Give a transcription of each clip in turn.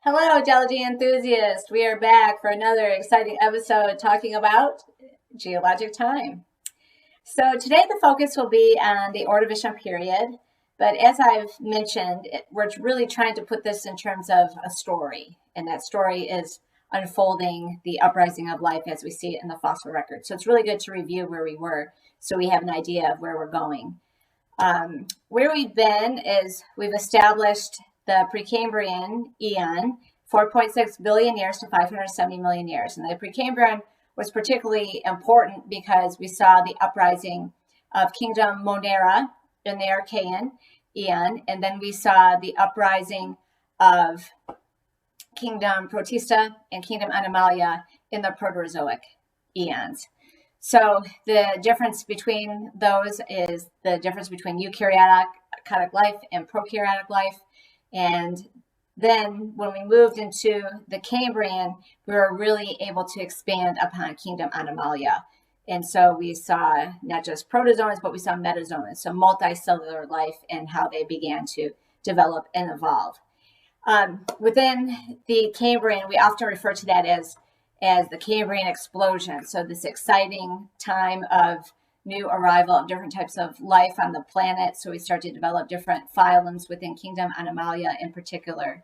Hello, geology enthusiasts. We are back for another exciting episode talking about geologic time. So today the focus will be on the Ordovician period, but as I've mentioned, we're really trying to put this in terms of a story, and that story is unfolding the uprising of life as we see it in the fossil record. So it's really good to review where we were so we have an idea of where we're going. Where we've been is we've established the Precambrian eon, 4.6 billion years to 570 million years. And the Precambrian was particularly important because we saw the uprising of Kingdom Monera in the Archean eon, and then we saw the uprising of Kingdom Protista and Kingdom Animalia in the Proterozoic eons. So the difference between those is the difference between eukaryotic life and prokaryotic life. And then when we moved into the Cambrian, we were really able to expand upon Kingdom Animalia. And so we saw not just protozoans, but we saw metazoans, so multicellular life and how they began to develop and evolve. Within the Cambrian, we often refer to that as the Cambrian Explosion. So this exciting time of new arrival of different types of life on the planet. So we start to develop different phylums within Kingdom Animalia in particular.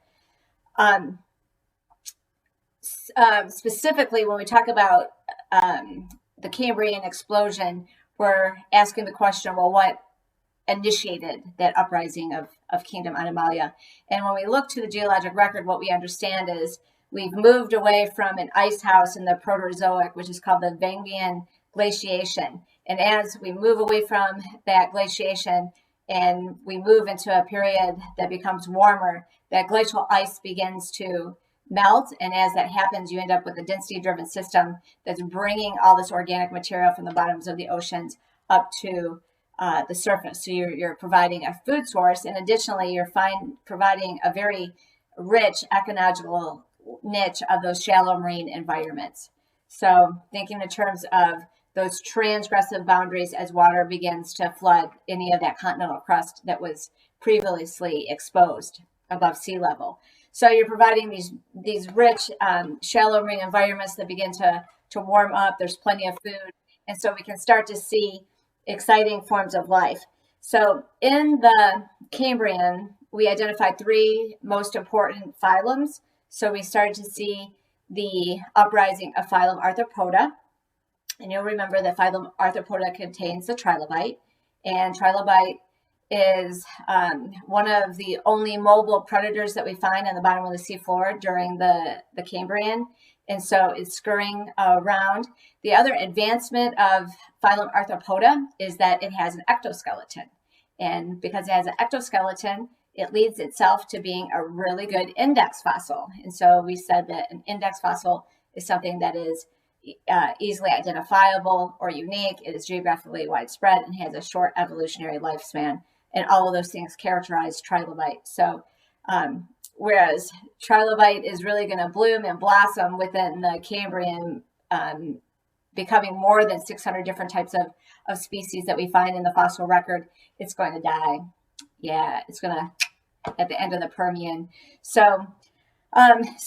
Specifically, when we talk about the Cambrian Explosion, we're asking the question, well, what initiated that uprising of Kingdom Animalia? And when we look to the geologic record, what we understand is we've moved away from an ice house in the Proterozoic, which is called the Vangian glaciation. And as we move away from that glaciation and we move into a period that becomes warmer, that glacial ice begins to melt. And as that happens, you end up with a density-driven system that's bringing all this organic material from the bottoms of the oceans up to the surface. So you're providing a food source. And additionally, you're providing a very rich ecological niche of those shallow marine environments. So thinking in terms of those transgressive boundaries as water begins to flood any of that continental crust that was previously exposed above sea level. So you're providing these rich, shallow marine environments that begin to warm up. There's plenty of food. And so we can start to see exciting forms of life. So in the Cambrian, we identified three most important phylums. So we started to see the uprising of phylum Arthropoda. And you'll remember that phylum Arthropoda contains the trilobite. And trilobite is one of the only mobile predators that we find on the bottom of the seafloor during the Cambrian. And so it's scurrying around. The other advancement of phylum Arthropoda is that it has an ectoskeleton. And because it has an ectoskeleton, it leads itself to being a really good index fossil. And so we said that an index fossil is something that is easily identifiable or unique. It is geographically widespread and has a short evolutionary lifespan. And all of those things characterize trilobite. So whereas trilobite is really going to bloom and blossom within the Cambrian, becoming more than 600 different types of species that we find in the fossil record, it's going to die. Yeah, it's going to at the end of the Permian. So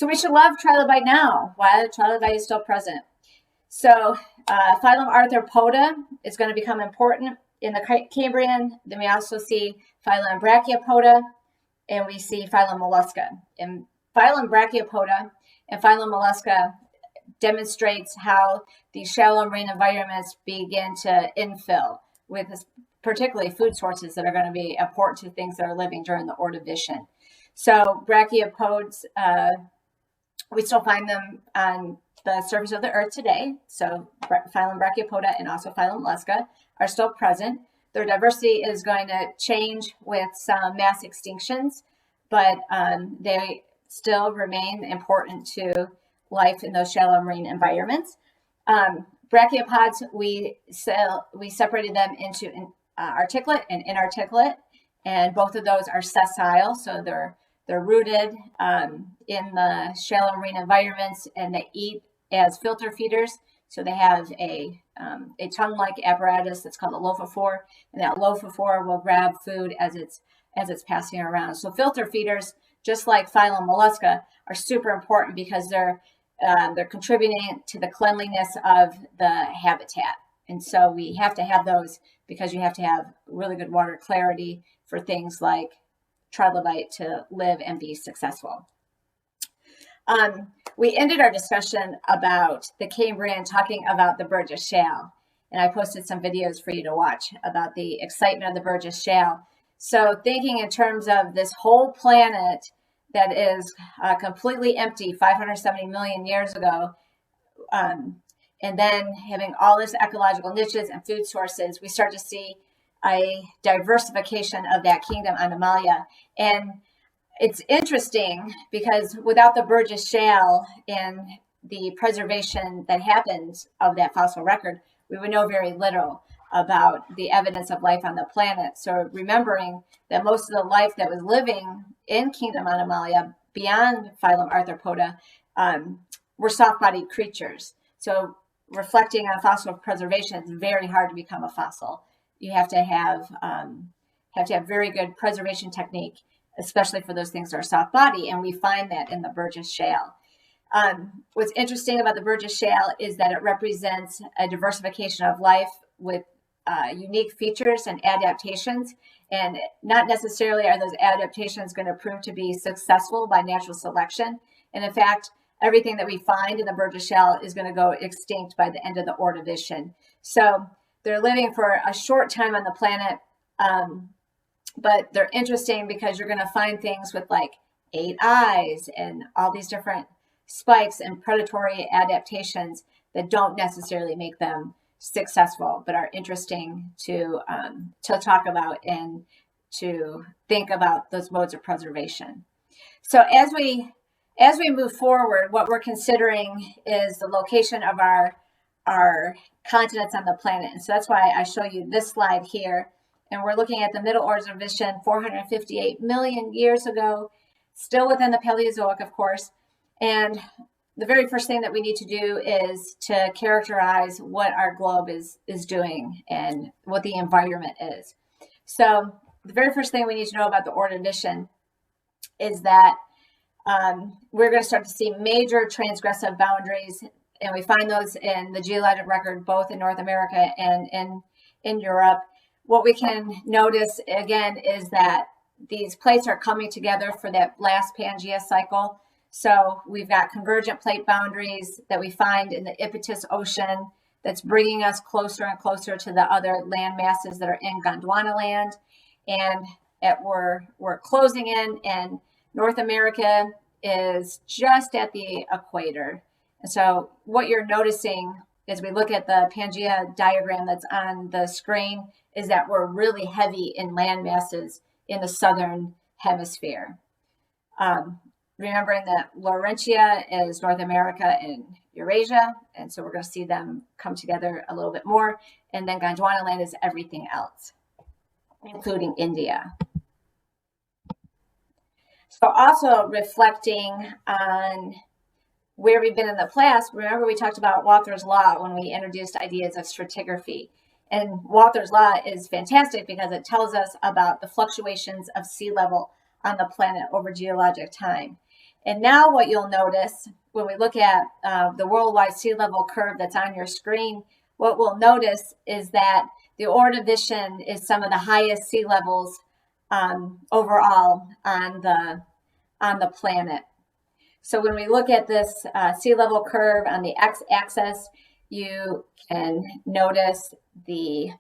we should love trilobite now while trilobite is still present. So phylum Arthropoda is going to become important in the Cambrian. Then we also see phylum Brachiopoda, and we see phylum Mollusca. And phylum Brachiopoda and phylum Mollusca demonstrates how these shallow marine environments begin to infill with particularly food sources that are going to be important to things that are living during the Ordovician. So brachiopods, we still find them on the surface of the earth today. So phylum Brachiopoda and also phylum Mollusca are still present. Their diversity is going to change with some mass extinctions, but they still remain important to life in those shallow marine environments. Brachiopods, we separated them into articulate and inarticulate, and both of those are sessile, so they're rooted in the shallow marine environments, and they eat as filter feeders. So they have a tongue-like apparatus that's called a lophophore, and that lophophore will grab food as it's passing around. So filter feeders just like phylum mollusca, are super important because they're contributing to the cleanliness of the habitat. And so we have to have those because you have to have really good water clarity for things like trilobite to live and be successful. We ended our discussion about the Cambrian talking about the Burgess Shale, and I posted some videos for you to watch about the excitement of the Burgess Shale. So thinking in terms of this whole planet that is completely empty 570 million years ago, and then having all this ecological niches and food sources, we start to see a diversification of that kingdom Animalia. And it's interesting because without the Burgess Shale and the preservation that happens of that fossil record, we would know very little about the evidence of life on the planet. So remembering that most of the life that was living in kingdom Animalia beyond phylum Arthropoda were soft-bodied creatures. So reflecting on fossil preservation, it's very hard to become a fossil. You have to have very good preservation technique, especially for those things that are soft body, and we find that in the Burgess Shale. What's interesting about the Burgess Shale is that it represents a diversification of life with unique features and adaptations, and not necessarily are those adaptations going to prove to be successful by natural selection. And in fact, everything that we find in the Burgess Shale is going to go extinct by the end of the Ordovician. So they're living for a short time on the planet, but they're interesting because you're going to find things with like 8 eyes and all these different spikes and predatory adaptations that don't necessarily make them successful, but are interesting to talk about and to think about those modes of preservation. So as we move forward, what we're considering is the location of our continents on the planet. And so that's why I show you this slide here. And we're looking at the Middle Ordovician 458 million years ago, still within the Paleozoic, of course. And the very first thing that we need to do is to characterize what our globe is doing and what the environment is. So the very first thing we need to know about the Ordovician is that we're going to start to see major transgressive boundaries, and we find those in the geologic record, both in North America and in Europe. What we can notice, again, is that these plates are coming together for that last Pangea cycle. So we've got convergent plate boundaries that we find in the Ipetus Ocean that's bringing us closer and closer to the other land masses that are in Gondwana land. And we're closing in, and North America is just at the equator. And so what you're noticing as we look at the Pangea diagram that's on the screen is that we're really heavy in land masses in the southern hemisphere. Remembering that Laurentia is North America and Eurasia, and so we're going to see them come together a little bit more. And then Gondwana land is everything else, including India. So also reflecting on where we've been in the past, remember we talked about Walther's Law when we introduced ideas of stratigraphy. And Walther's Law is fantastic because it tells us about the fluctuations of sea level on the planet over geologic time. And now what you'll notice when we look at the worldwide sea level curve that's on your screen, what we'll notice is that the Ordovician is some of the highest sea levels overall on the planet. So when we look at this sea level curve on the x-axis, you can notice the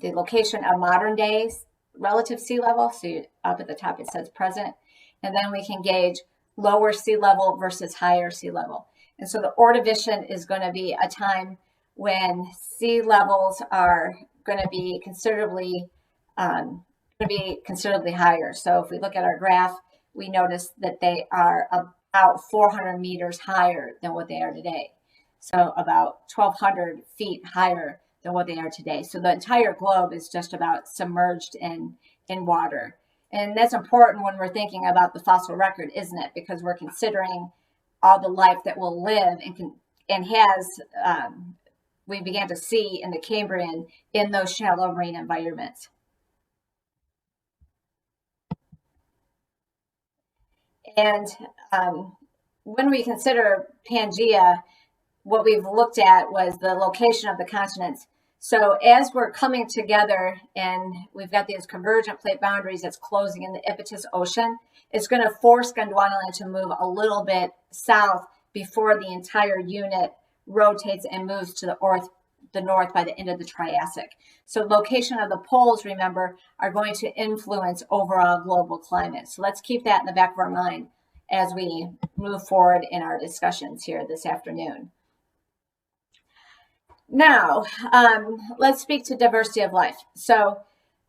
location of modern day relative sea level. So up at the top it says present, and then we can gauge lower sea level versus higher sea level. And so the Ordovician is going to be a time when sea levels are going to be considerably higher. So if we look at our graph, we notice that they are about 400 meters higher than what they are today. So about 1,200 feet higher than what they are today. So the entire globe is just about submerged in water. And that's important when we're thinking about the fossil record, isn't it? Because we're considering all the life that will live and has, we began to see in the Cambrian in those shallow marine environments. And when we consider Pangea, what we've looked at was the location of the continents. So as we're coming together and we've got these convergent plate boundaries that's closing in the Ipetus Ocean, it's going to force Gondwana to move a little bit south before the entire unit rotates and moves to the north by the end of the Triassic. So location of the poles, remember, are going to influence overall global climate. So let's keep that in the back of our mind as we move forward in our discussions here this afternoon. Now, let's speak to diversity of life. So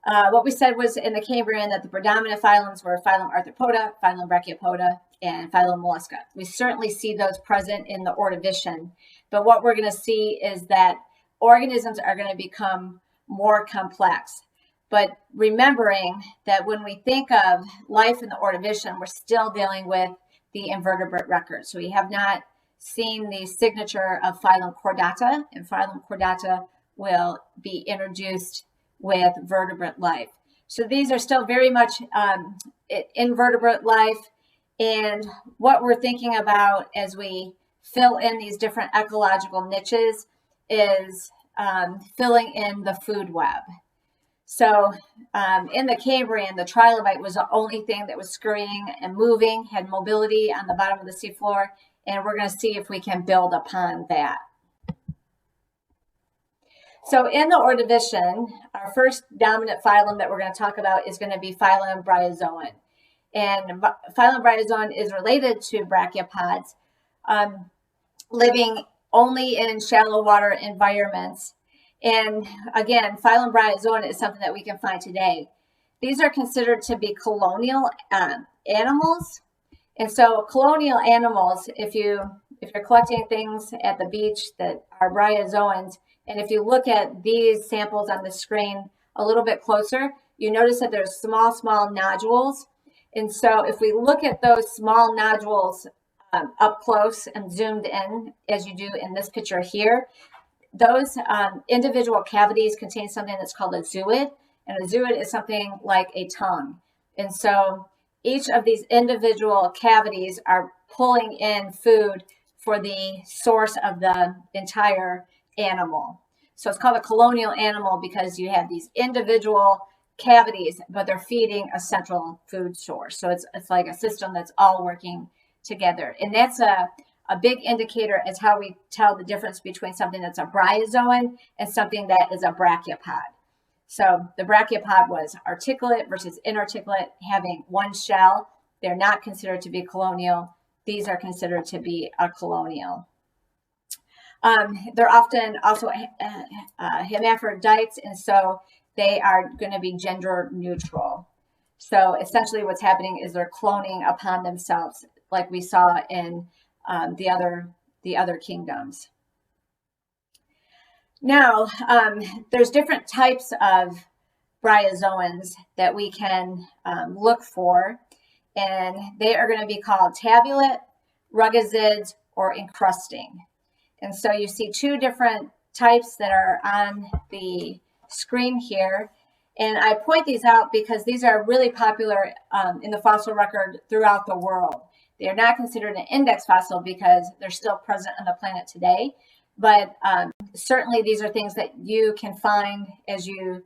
what we said was in the Cambrian that the predominant phylums were Phylum Arthropoda, Phylum Brachiopoda, and Phylum Mollusca. We certainly see those present in the Ordovician, but what we're going to see is that organisms are going to become more complex. But remembering that when we think of life in the Ordovician, we're still dealing with the invertebrate record. So we have not seen the signature of Phylum Chordata, and Phylum Chordata will be introduced with vertebrate life. So these are still very much invertebrate life. And what we're thinking about as we fill in these different ecological niches is filling in the food web. So in the Cambrian, the trilobite was the only thing that was scurrying and moving, had mobility on the bottom of the seafloor, and we're going to see if we can build upon that. So in the Ordovician, our first dominant phylum that we're going to talk about is going to be Phylum Bryozoan. And Phylum Bryozoan is related to brachiopods, living only in shallow water environments. And again, Phylum Bryozoan is something that we can find today. These are considered to be colonial animals. And so colonial animals, if you're collecting things at the beach that are Bryozoans, and if you look at these samples on the screen a little bit closer, you notice that there's small nodules. And so if we look at those small nodules up close and zoomed in, as you do in this picture here, those individual cavities contain something that's called a zooid, and a zooid is something like a tongue. And so each of these individual cavities are pulling in food for the source of the entire animal. So it's called a colonial animal because you have these individual cavities, but they're feeding a central food source. So it's like a system that's all working together. And that's a big indicator as how we tell the difference between something that's a bryozoan and something that is a brachiopod. So the brachiopod was articulate versus inarticulate, having one shell. They're not considered to be colonial. These are considered to be a colonial. They're often also hermaphrodites, and so they are going to be gender neutral. So essentially what's happening is they're cloning upon themselves, like we saw in the other kingdoms. Now, there's different types of bryozoans that we can look for, and they are going to be called tabulate, ruggesids, or encrusting. And so you see two different types that are on the screen here. And I point these out because these are really popular in the fossil record throughout the world. They are not considered an index fossil because they're still present on the planet today. But certainly these are things that you can find as you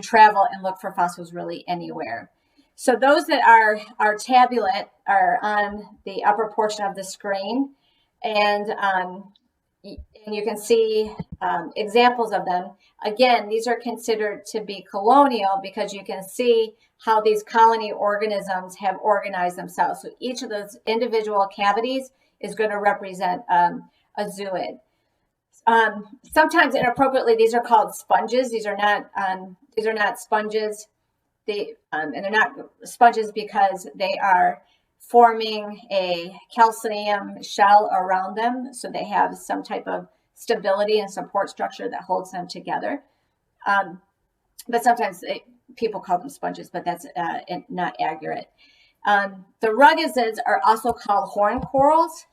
travel and look for fossils really anywhere. So those that are tabulate are on the upper portion of the screen. And you can see examples of them. Again, these are considered to be colonial because you can see how these colony organisms have organized themselves. So each of those individual cavities is going to represent a zooid. Sometimes inappropriately, these are called sponges. These are not sponges. And they're not sponges because they are forming a calcium shell around them, so they have some type of stability and support structure that holds them together. But sometimes people call them sponges, but that's not accurate. The ruggesids are also called horn corals,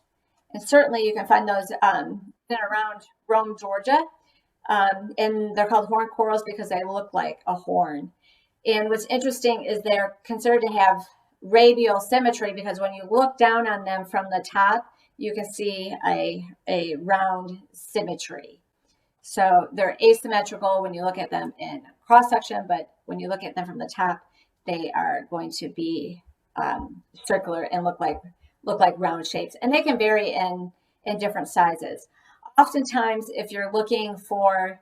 and certainly you can find those in and around Rome, Georgia. And they're called horn corals because they look like a horn. And what's interesting is they're considered to have radial symmetry, because when you look down on them from the top, you can see a round symmetry. So they're asymmetrical when you look at them in cross section, but when you look at them from the top, they are going to be circular and look like round shapes, and they can vary in different sizes. Oftentimes, if you're looking for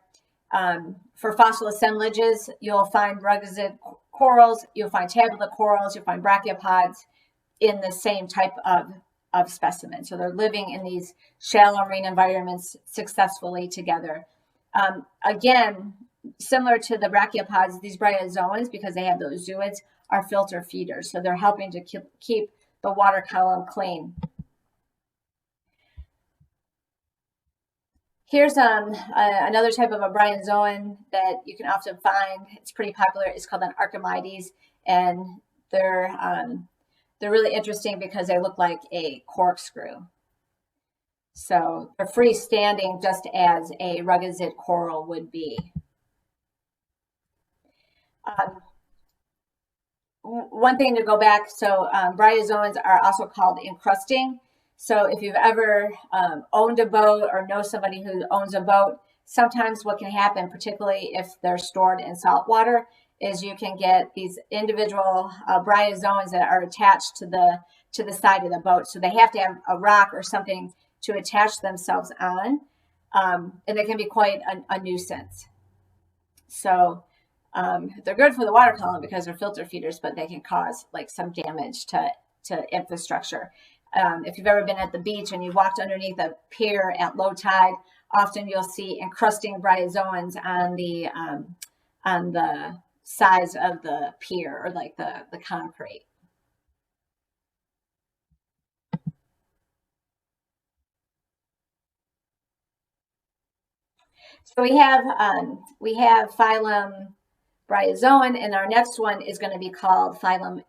fossil assemblages, you'll find rugged corals, you'll find tabular corals, you'll find brachiopods in the same type of specimen. So they're living in these shallow marine environments successfully together. Again, similar to the brachiopods, these Bryozoans, because they have those zooids, are filter feeders. So they're helping to keep the water column clean. Here's another type of a Bryozoan that you can often find. It's pretty popular. It's called an Archimedes, and they're really interesting because they look like a corkscrew. So they're freestanding, just as a rugged coral would be. One thing to go back, so Bryozoans are also called encrusting. So if you've ever owned a boat or know somebody who owns a boat, sometimes what can happen, particularly if they're stored in salt water, is you can get these individual Bryozoans that are attached to the side of the boat. So they have to have a rock or something to attach themselves on, and they can be quite a nuisance. So they're good for the water column because they're filter feeders, but they can cause like some damage to infrastructure. If you've ever been at the beach and you walked underneath a pier at low tide, often you'll see encrusting Bryozoans on the sides of the pier, or like the concrete. So we have phylum Bryozoan, and our next one is going to be called phylum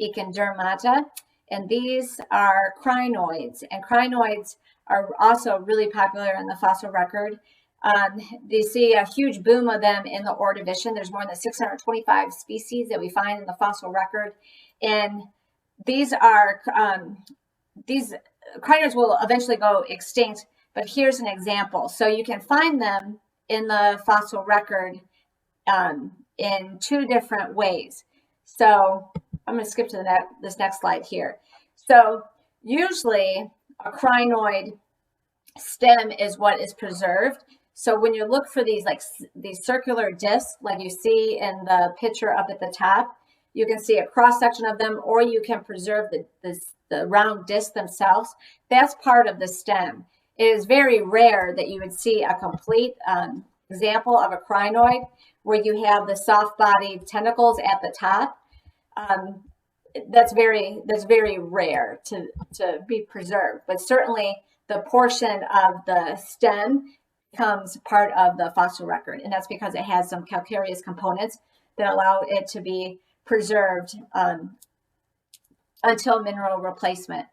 Echindermata, and these are crinoids, and crinoids are also really popular in the fossil record. They see a huge boom of them in the Ordovician. There's more than 625 species that we find in the fossil record, and these crinoids will eventually go extinct. But here's an example. So you can find them in the fossil record in two different ways. So I'm going to skip to this next slide here. So usually a crinoid stem is what is preserved. So when you look for these circular discs, like you see in the picture up at the top, you can see a cross section of them, or you can preserve the round disc themselves. That's part of the stem. It is very rare that you would see a complete example of a crinoid where you have the soft-bodied tentacles at the top. That's very rare to be preserved, but certainly the portion of the stem becomes part of the fossil record, and that's because it has some calcareous components that allow it to be preserved until mineral replacement.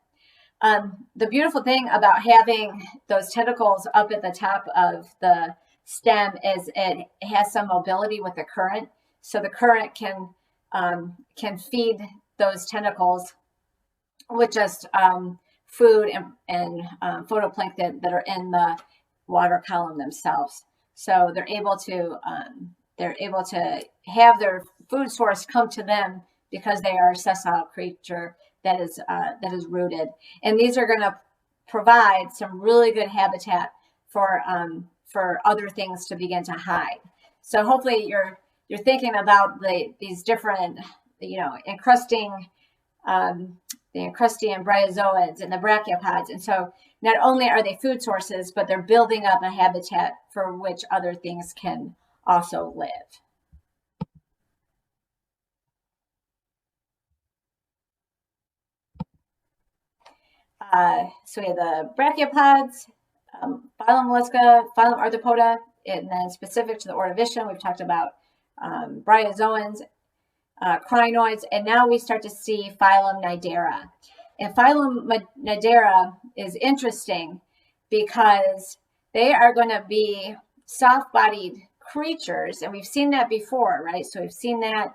The beautiful thing about having those tentacles up at the top of the stem is it has some mobility with the current. So the current can feed those tentacles with just food and photoplankton that are in the water column themselves. So they're able to have their food source come to them because they are a sessile creature that is rooted, and these are going to provide some really good habitat for other things to begin to hide. So hopefully you're thinking about these different, encrusting, the encrustian Bryozoans and the Brachiopods, and so not only are they food sources, but they're building up a habitat for which other things can also live. So we have the Brachiopods, phylum Mollusca, phylum Arthropoda, and then specific to the Ordovician, we've talked about Bryozoans, crinoids, and now we start to see phylum Nidera. And phylum Nidera is interesting because they are going to be soft-bodied creatures, and we've seen that before, right? So we've seen that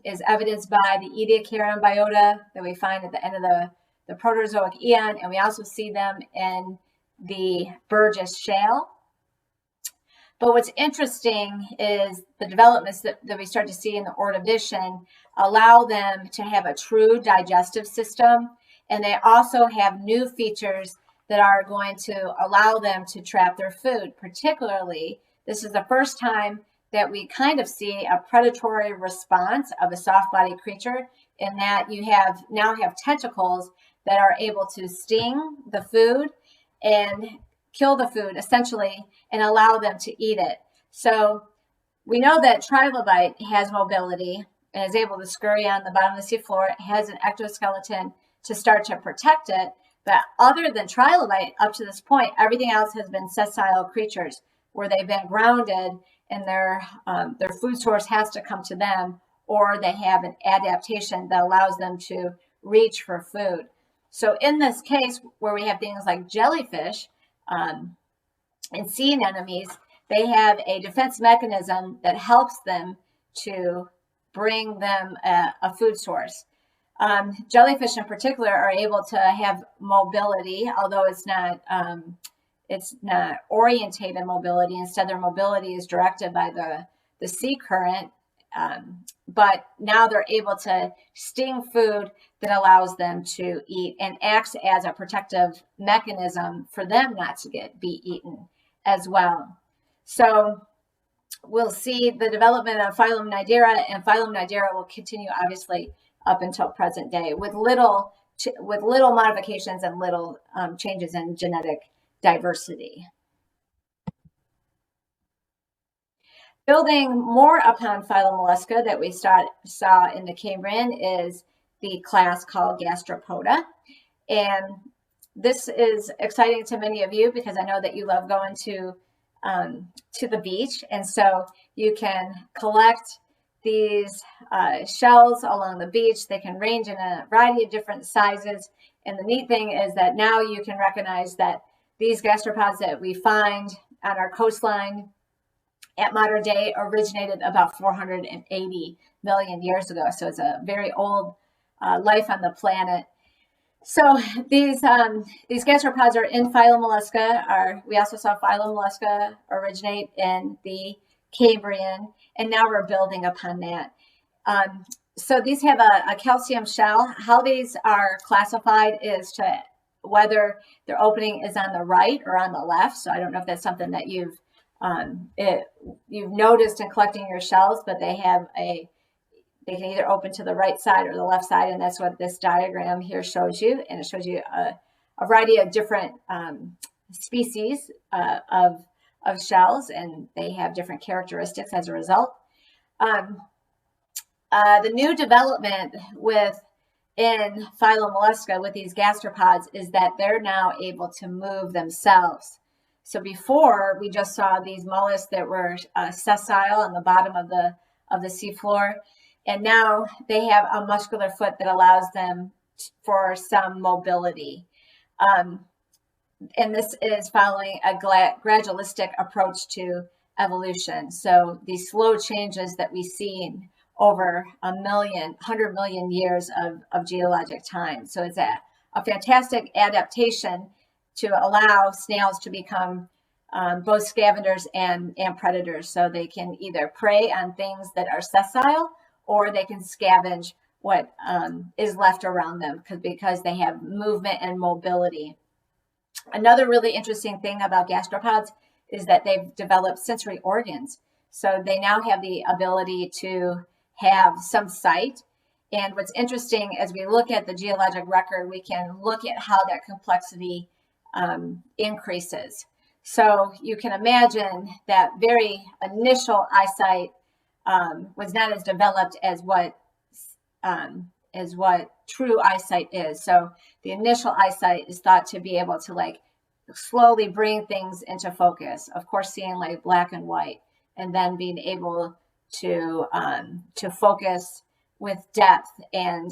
is evidenced by the Ediacaran biota that we find at the end of the Proterozoic eon, and we also see them in the Burgess Shale. But what's interesting is the developments that we start to see in the Ordovician allow them to have a true digestive system, and they also have new features that are going to allow them to trap their food. Particularly, this is the first time that we kind of see a predatory response of a soft-bodied creature, in that you now have tentacles that are able to sting the food and kill the food essentially and allow them to eat it. So we know that trilobite has mobility and is able to scurry on the bottom of the seafloor. It has an ectoskeleton to start to protect it. But other than trilobite, up to this point, everything else has been sessile creatures where they've been grounded and their food source has to come to them, or they have an adaptation that allows them to reach for food. So in this case, where we have things like jellyfish and sea anemones, they have a defense mechanism that helps them to bring them a food source. Jellyfish in particular are able to have mobility, although it's not orientated mobility. Instead, their mobility is directed by the sea current. But now they're able to sting food that allows them to eat and acts as a protective mechanism for them not to be eaten as well. So we'll see the development of Phylum Nidera, and Phylum Nidera will continue obviously up until present day with little modifications and little changes in genetic diversity. Building more upon phylum Mollusca that we saw in the Cambrian is the class called Gastropoda. And this is exciting to many of you because I know that you love going to the beach. And so you can collect these shells along the beach. They can range in a variety of different sizes. And the neat thing is that now you can recognize that these gastropods that we find on our coastline at modern day originated about 480 million years ago. So it's a very old life on the planet. So these gastropods are in Phylum Mollusca. We also saw Phylum Mollusca originate in the Cambrian, and now we're building upon that. So these have a calcium shell. How these are classified is to whether their opening is on the right or on the left. So I don't know if that's something that you've noticed in collecting your shells, but they can either open to the right side or the left side, and that's what this diagram here shows you. And it shows you a variety of different species of shells, and they have different characteristics as a result. The new development in Phylum Mollusca with these gastropods is that they're now able to move themselves. So before, we just saw these mollusks that were sessile on the bottom of the seafloor, and now they have a muscular foot that allows them for some mobility. And this is following a gradualistic approach to evolution. So these slow changes that we see over 100 million years of geologic time. So it's a fantastic adaptation to allow snails to become both scavengers and predators. So they can either prey on things that are sessile, or they can scavenge what is left around them because they have movement and mobility. Another really interesting thing about gastropods is that they've developed sensory organs. So they now have the ability to have some sight. And what's interesting, as we look at the geologic record, we can look at how that complexity increases. So you can imagine that very initial eyesight was not as developed as what true eyesight is. So the initial eyesight is thought to be able to slowly bring things into focus. Of course, seeing like black and white, and then being able to focus with depth and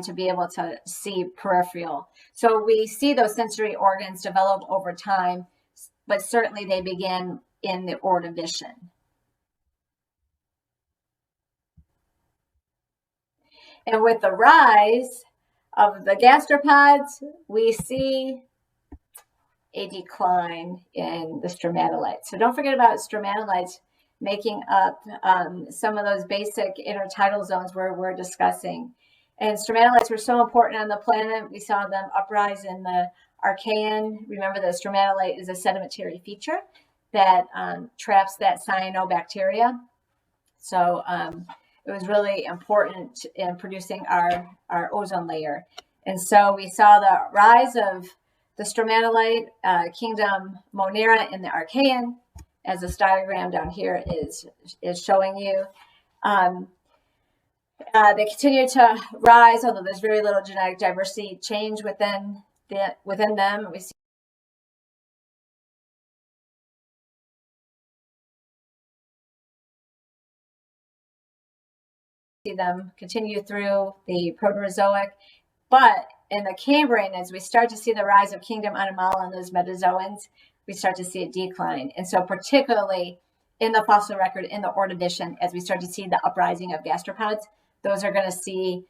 to be able to see peripheral. So we see those sensory organs develop over time, but certainly they begin in the Ordovician. And with the rise of the gastropods, we see a decline in the stromatolites. So don't forget about stromatolites making up some of those basic intertidal zones where we're discussing. And stromatolites were so important on the planet. We saw them uprise in the Archean. Remember that stromatolite is a sedimentary feature that traps that cyanobacteria. So it was really important in producing our ozone layer. And so we saw the rise of the stromatolite kingdom Monera in the Archean, as this diagram down here is showing you. They continue to rise, although there's very little genetic diversity change within them. We see them continue through the Proterozoic, but in the Cambrian, as we start to see the rise of Kingdom Animala and those Metazoans, we start to see a decline. And so particularly in the fossil record, in the Ordovician, as we start to see the uprising of gastropods, those are going to see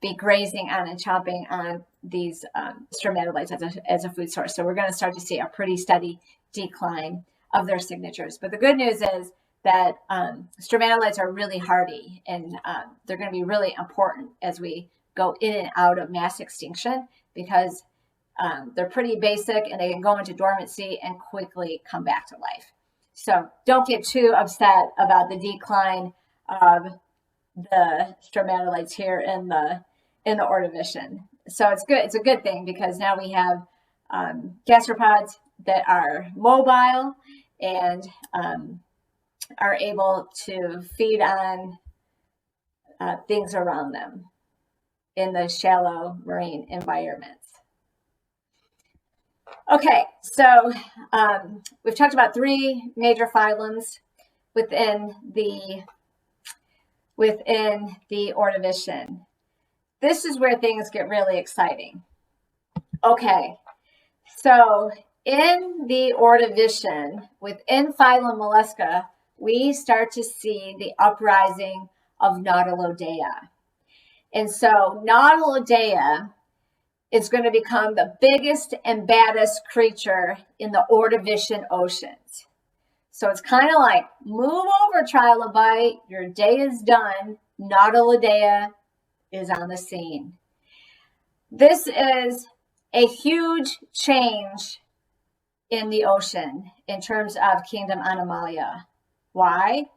be grazing on and chomping on these stromatolites as a food source. So we're going to start to see a pretty steady decline of their signatures. But the good news is that stromatolites are really hardy, and they're going to be really important as we go in and out of mass extinction, because they're pretty basic and they can go into dormancy and quickly come back to life. So don't get too upset about the decline of the stromatolites here in the Ordovician. So it's good. It's a good thing, because now we have gastropods that are mobile and are able to feed on things around them in the shallow marine environments. Okay, so we've talked about three major phylums within the Ordovician. This is where things get really exciting. Okay, so in the Ordovician, within phylum Mollusca, we start to see the uprising of Nautilodea. And so Nautilodea is going to become the biggest and baddest creature in the Ordovician oceans. So it's kind of like, move over, trilobite, your day is done. Nautilodea is on the scene. This is a huge change in the ocean in terms of Kingdom Animalia. Why?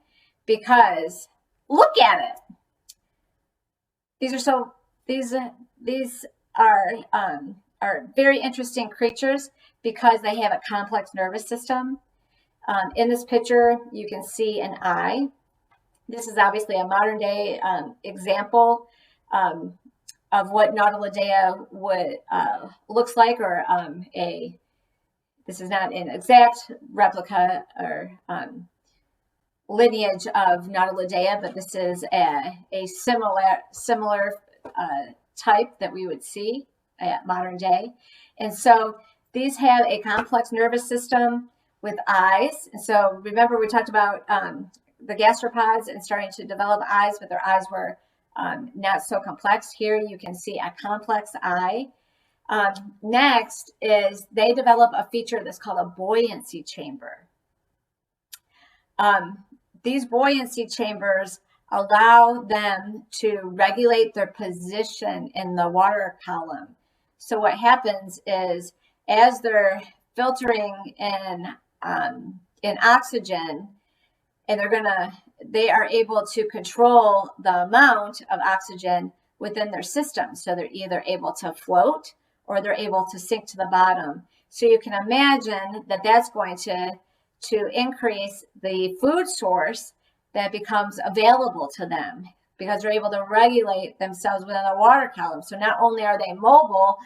Because look at it. These are very interesting creatures because they have a complex nervous system. In this picture, you can see an eye. This is obviously a modern day example of what Nautilodea would looks like, or this is not an exact replica or lineage of Nautilodea, but this is a similar type that we would see at modern day. And so these have a complex nervous system with eyes. And so remember, we talked about the gastropods and starting to develop eyes, but their eyes were not so complex. Here you can see a complex eye. Next is they develop a feature that's called a buoyancy chamber. These buoyancy chambers allow them to regulate their position in the water column. So what happens is, as they're filtering in oxygen, and they are able to control the amount of oxygen within their system. So they're either able to float or they're able to sink to the bottom. So you can imagine that that's going to increase the food source that becomes available to them, because they're able to regulate themselves within the water column. So not only are they mobile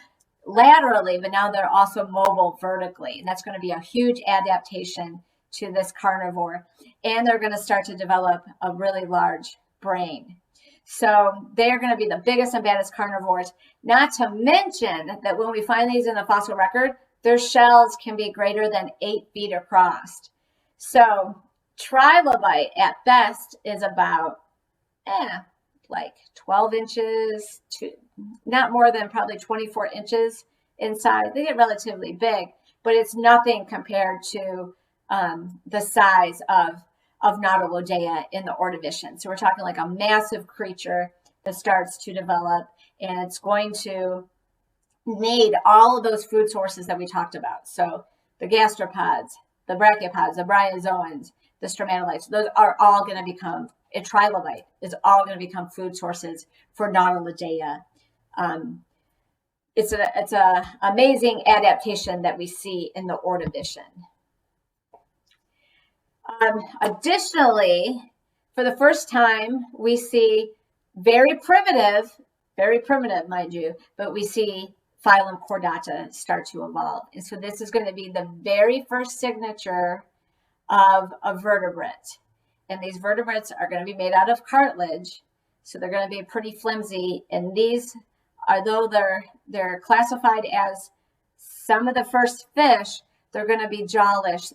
laterally, but now they're also mobile vertically. And that's going to be a huge adaptation to this carnivore. And they're going to start to develop a really large brain. So they're going to be the biggest and baddest carnivores. Not to mention that when we find these in the fossil record, their shells can be greater than 8 feet across. So trilobite at best is about like 12 inches to not more than probably 24 inches in size. They get relatively big, but it's nothing compared to the size of Nautilodea in the Ordovician. So we're talking like a massive creature that starts to develop, and it's going to need all of those food sources that we talked about. So the gastropods, the brachiopods, the bryozoans, the stromatolites, those are all going to become, a trilobite is all going to become food sources for Nautilodea. It's an amazing adaptation that we see in the Ordovician. Additionally, for the first time, we see very primitive, mind you, but we see phylum Chordata start to evolve. And so this is going to be the very first signature of a vertebrate. And these vertebrates are going to be made out of cartilage, so they're going to be pretty flimsy. And these, although they're classified as some of the first fish, they're going to be jawless.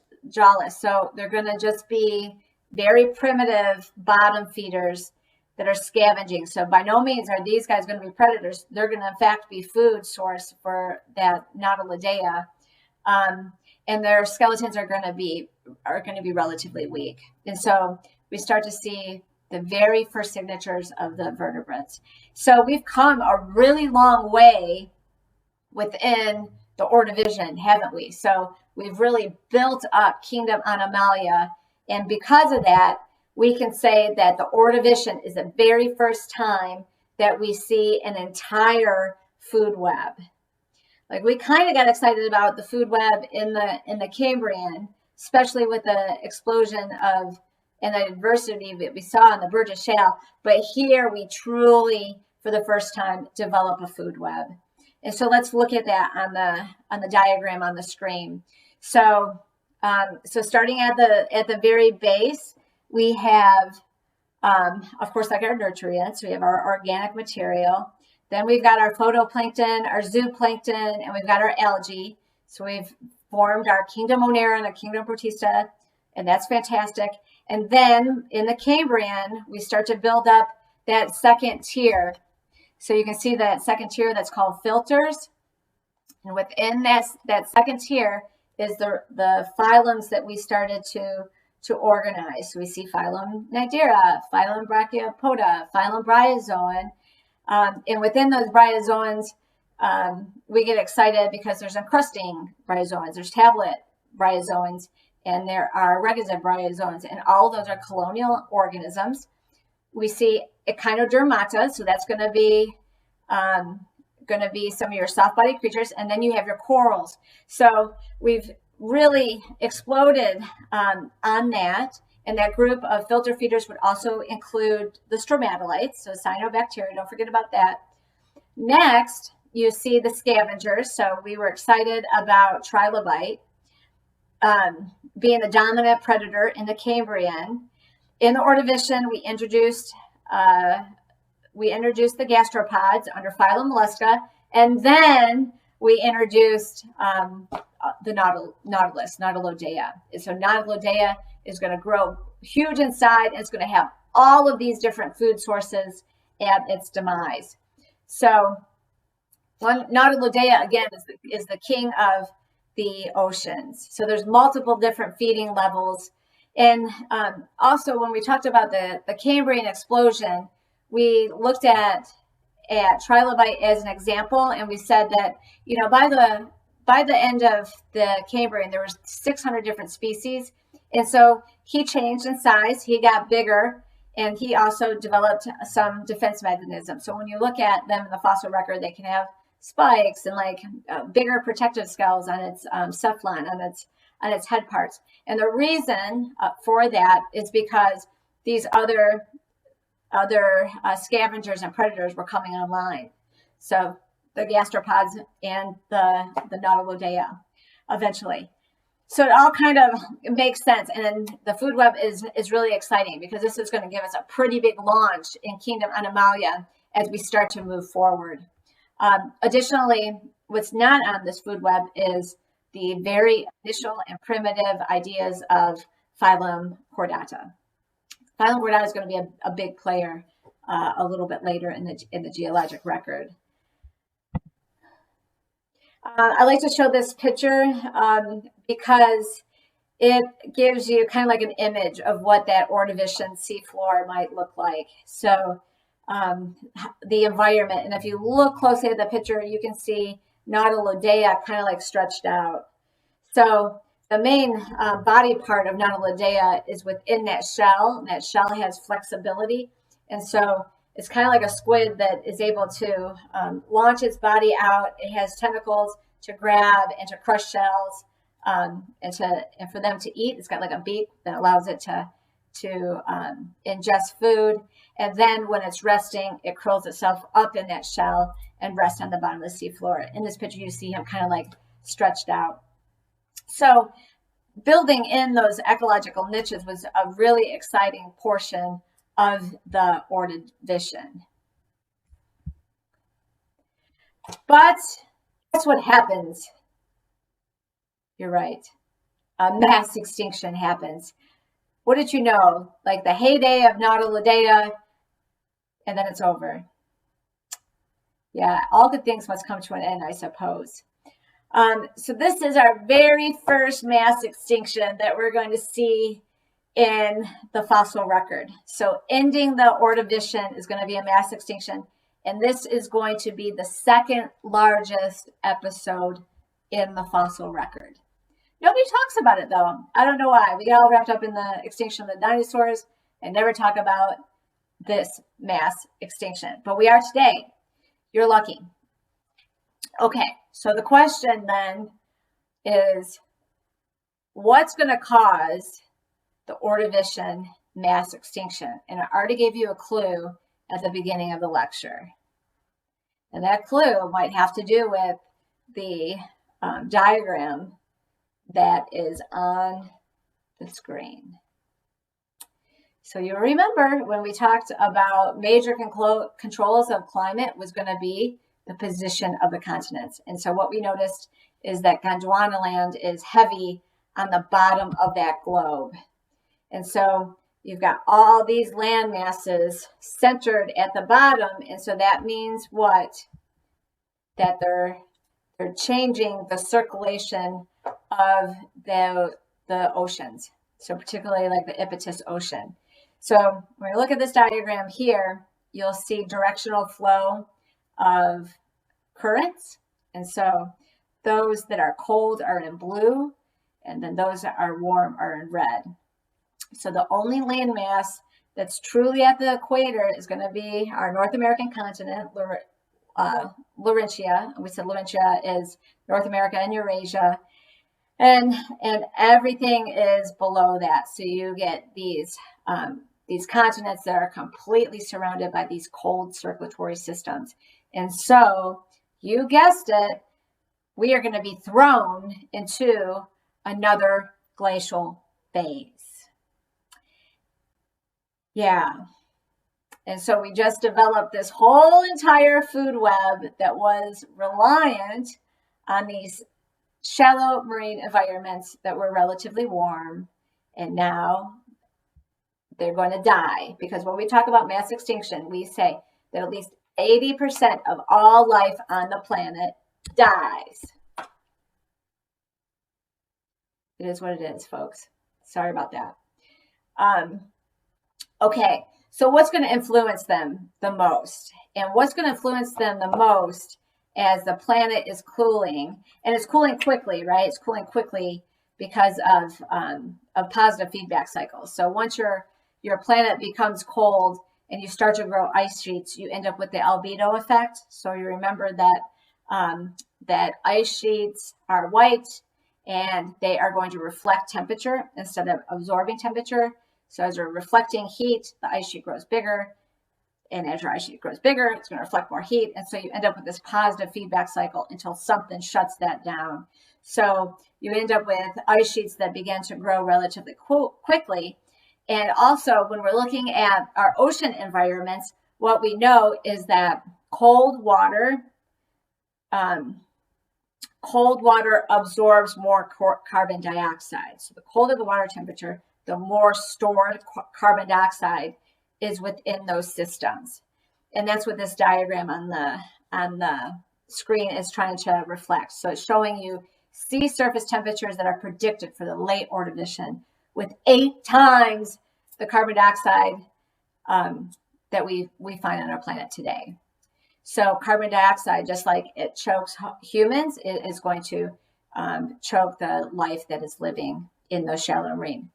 So they're going to just be very primitive bottom feeders that are scavenging. So by no means are these guys going to be predators. They're going to in fact be food source for that Nautilodea. And their skeletons are going to be relatively weak. And so we start to see the very first signatures of the vertebrates. So we've come a really long way within the Ordovician, haven't we? So we've really built up Kingdom Animalia, and because of that, we can say that the Ordovician is the very first time that we see an entire food web. Like, we kind of got excited about the food web in the Cambrian, especially with the explosion of and the adversity that we saw in the Burgess Shale. But here we truly, for the first time, develop a food web. And so let's look at that on the diagram on the screen. So starting at the very base, we have, of course, like our nutriments, we have our organic material. Then we've got our photoplankton, our zooplankton, and we've got our algae. So we've formed our Kingdom Onera and our Kingdom Protista, and that's fantastic. And then in the Cambrian, we start to build up that second tier. So you can see that second tier that's called filters. And within that second tier is the phylums that we started to organize. So we see Phylum Nidera, Phylum Brachiopod, Phylum Bryozoan. And within those Bryozoans, we get excited because there's encrusting Bryozoans, there's tablet Bryozoans, and there are regiza Bryozoans, and all those are colonial organisms. We see Echinodermata, so that's going to be some of your soft-bodied creatures, and then you have your corals. So we've really exploded on that, and that group of filter feeders would also include the stromatolites, so cyanobacteria, don't forget about that. Next, you see the scavengers. So we were excited about trilobite being the dominant predator in the Cambrian. In the Ordovician, we introduced the gastropods under Phylum Mollusca, and then we introduced the Nautilus, Nautilodea. And so Nautilodea is going to grow huge inside, and it's going to have all of these different food sources at its demise. So Nautilodea, again, is the king of the oceans. So there's multiple different feeding levels. And also, when we talked about the Cambrian explosion, we looked at trilobite as an example, and we said that, you know, by the end of the Cambrian, there was 600 different species. And so he changed in size, he got bigger, and he also developed some defense mechanisms. So when you look at them in the fossil record, they can have spikes and like bigger protective scales on its cephalon, on its head parts. And the reason for that is because these other scavengers and predators were coming online. So the gastropods and the Nautilodea eventually. So it all kind of makes sense. And the food web is really exciting because this is going to give us a pretty big launch in Kingdom Animalia as we start to move forward. Additionally, what's not on this food web is the very initial and primitive ideas of Phylum Chordata. Phylum Chordata is going to be a big player a little bit later in the geologic record. I like to show this picture because it gives you kind of like an image of what that Ordovician seafloor might look like. So the environment, and if you look closely at the picture, you can see Nautilodea kind of like stretched out. So the main body part of Nautilodea is within that shell, and that shell has flexibility. And so it's kind of like a squid that is able to launch its body out. It has tentacles to grab and to crush shells, and for them to eat. It's got like a beak that allows it to ingest food. And then when it's resting, it curls itself up in that shell and rests on the bottom of the seafloor. In this picture, you see him kind of like stretched out. So building in those ecological niches was a really exciting portion of the Ordovician. But that's what happens. You're right. A mass extinction happens. What did you know? Like the heyday of Nautilodea, and then it's over. Yeah, all good things must come to an end, I suppose. So this is our very first mass extinction that we're going to see in the fossil record. So ending the Ordovician is going to be a mass extinction, and this is going to be the second largest episode in the fossil record. Nobody talks about it though. I don't know why. We get all wrapped up in the extinction of the dinosaurs and never talk about this mass extinction. But we are today. You're lucky. Okay, so the question then is, what's going to cause the Ordovician mass extinction? And I already gave you a clue at the beginning of the lecture. And that clue might have to do with the diagram that is on the screen. So you'll remember when we talked about major controls of climate was going to be the position of the continents. And so what we noticed is that Gondwanaland is heavy on the bottom of that globe. And so you've got all these land masses centered at the bottom. And so that means what? That they're changing the circulation of the oceans. So particularly like the Ipetus Ocean. So when you look at this diagram here, you'll see directional flow of currents. And so those that are cold are in blue, and then those that are warm are in red. So the only landmass that's truly at the equator is going to be our North American continent, Laurentia. We said Laurentia is North America and Eurasia. And everything is below that. So you get these continents that are completely surrounded by these cold circulatory systems. And so, you guessed it, we are going to be thrown into another glacial phase. Yeah. And so we just developed this whole entire food web that was reliant on these shallow marine environments that were relatively warm, and now they're going to die. Because when we talk about mass extinction, we say that at least 80% of all life on the planet dies. It is what it is, folks. Sorry about that. Okay, so what's going to influence them the most? And what's going to influence them the most as the planet is cooling, and it's cooling quickly, right? It's cooling quickly because of positive feedback cycles. So once your planet becomes cold and you start to grow ice sheets, you end up with the albedo effect. So you remember that that ice sheets are white and they are going to reflect temperature instead of absorbing temperature. So as you're reflecting heat, the ice sheet grows bigger. And as your ice sheet grows bigger, it's going to reflect more heat. And so you end up with this positive feedback cycle until something shuts that down. So you end up with ice sheets that begin to grow relatively quickly. And also, when we're looking at our ocean environments, what we know is that cold water absorbs more carbon dioxide. So the colder the water temperature, the more stored carbon dioxide is within those systems. And that's what this diagram on the screen is trying to reflect. So it's showing you sea surface temperatures that are predicted for the late Ordovician, with 8 times the carbon dioxide that we find on our planet today. So carbon dioxide, just like it chokes humans, it is going to choke the life that is living in those shallow marine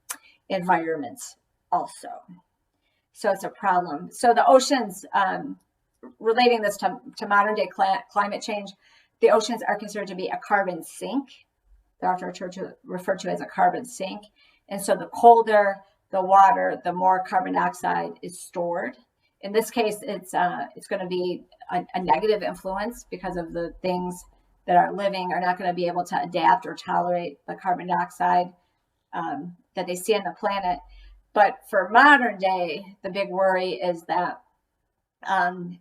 environments also. So it's a problem. So the oceans, relating this to modern day climate change, the oceans are considered to be a carbon sink. They're often referred to as a carbon sink. And so the colder the water, the more carbon dioxide is stored. In this case, it's going to be a negative influence because of the things that are living are not going to be able to adapt or tolerate the carbon dioxide that they see on the planet. But for modern day, the big worry is that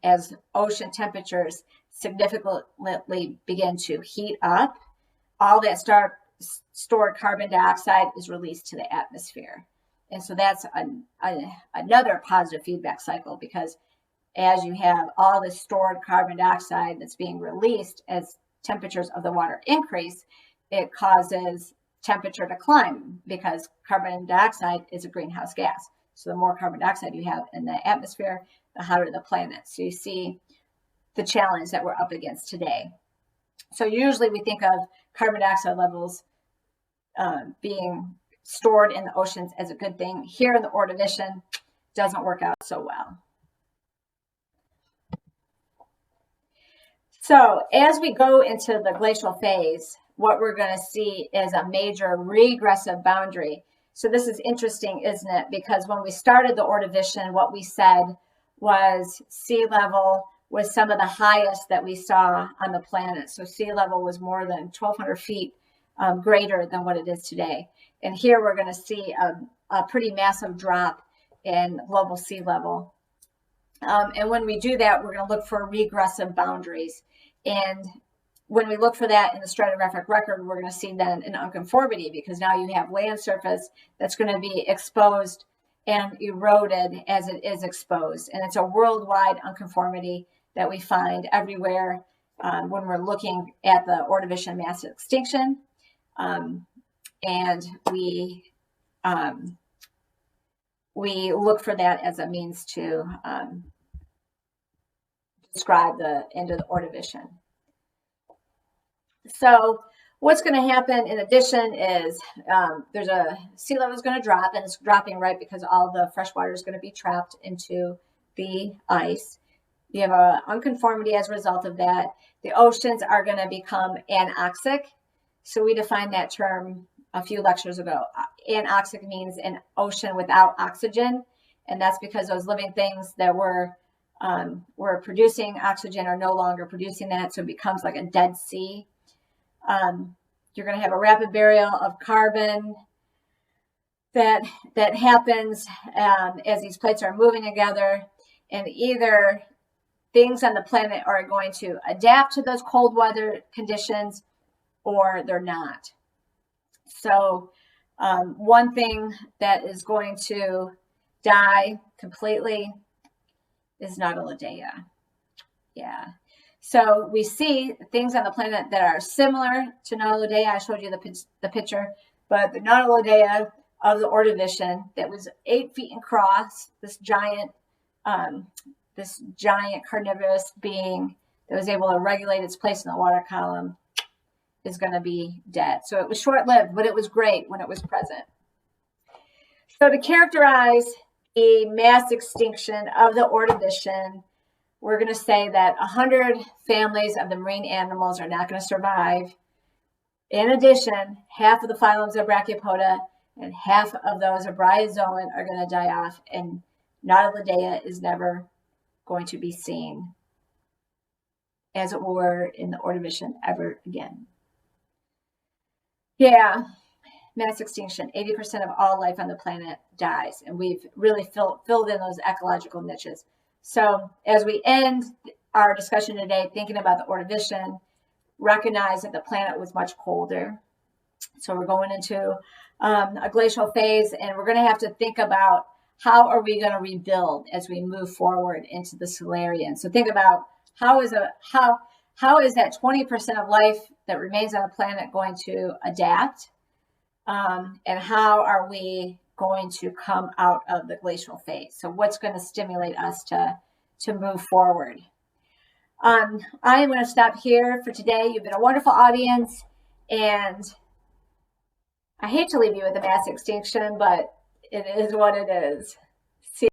as ocean temperatures significantly begin to heat up, all that stored carbon dioxide is released to the atmosphere. And so that's another positive feedback cycle, because as you have all this stored carbon dioxide that's being released as temperatures of the water increase, it causes temperature to climb, because carbon dioxide is a greenhouse gas. So the more carbon dioxide you have in the atmosphere, the hotter the planet. So you see the challenge that we're up against today. So usually we think of carbon dioxide levels being stored in the oceans as a good thing. Here in the Ordovician, doesn't work out so well. So as we go into the glacial phase, what we're going to see is a major regressive boundary. So this is interesting, isn't it? Because when we started the Ordovician, what we said was sea level was some of the highest that we saw on the planet. So sea level was more than 1,200 feet greater than what it is today. And here we're going to see a pretty massive drop in global sea level. And when we do that, we're going to look for regressive boundaries. And when we look for that in the stratigraphic record, we're going to see then an unconformity, because now you have land surface that's going to be exposed and eroded as it is exposed. And it's a worldwide unconformity that we find everywhere when we're looking at the Ordovician mass extinction. And we look for that as a means to describe the end of the Ordovician. So what's going to happen in addition is there's a sea level is going to drop, and it's dropping right because all the fresh water is going to be trapped into the ice. You have an unconformity as a result of that. The oceans are going to become anoxic. So we defined that term a few lectures ago. Anoxic means an ocean without oxygen, and that's because those living things that were producing oxygen are no longer producing that, so it becomes like a dead sea. You're going to have a rapid burial of carbon that happens as these plates are moving together, and either things on the planet are going to adapt to those cold weather conditions or they're not. So one thing that is going to die completely is Nautilidea. Yeah. So we see things on the planet that are similar to Nautilidea. I showed you the picture, but the Nautilidea of the Ordovician that was 8 feet across, this giant carnivorous being that was able to regulate its place in the water column, is going to be dead. So it was short-lived, but it was great when it was present. So to characterize the mass extinction of the Ordovician, we're going to say that 100 families of the marine animals are not going to survive. In addition, half of the phylums of Brachiopoda and half of those of Bryozoan are going to die off, and Nautilidea is never going to be seen as it were in the Ordovician ever again. Yeah, mass extinction. 80% of all life on the planet dies, and we've really filled in those ecological niches. So as we end our discussion today, thinking about the Ordovician, recognize that the planet was much colder. So we're going into a glacial phase, and we're going to have to think about how are we going to rebuild as we move forward into the Silurian? So think about how is that 20% of life that remains on the planet going to adapt? And how are we going to come out of the glacial phase? So what's going to stimulate us to move forward? I am going to stop here for today. You've been a wonderful audience, and I hate to leave you with a mass extinction, but it is what it is.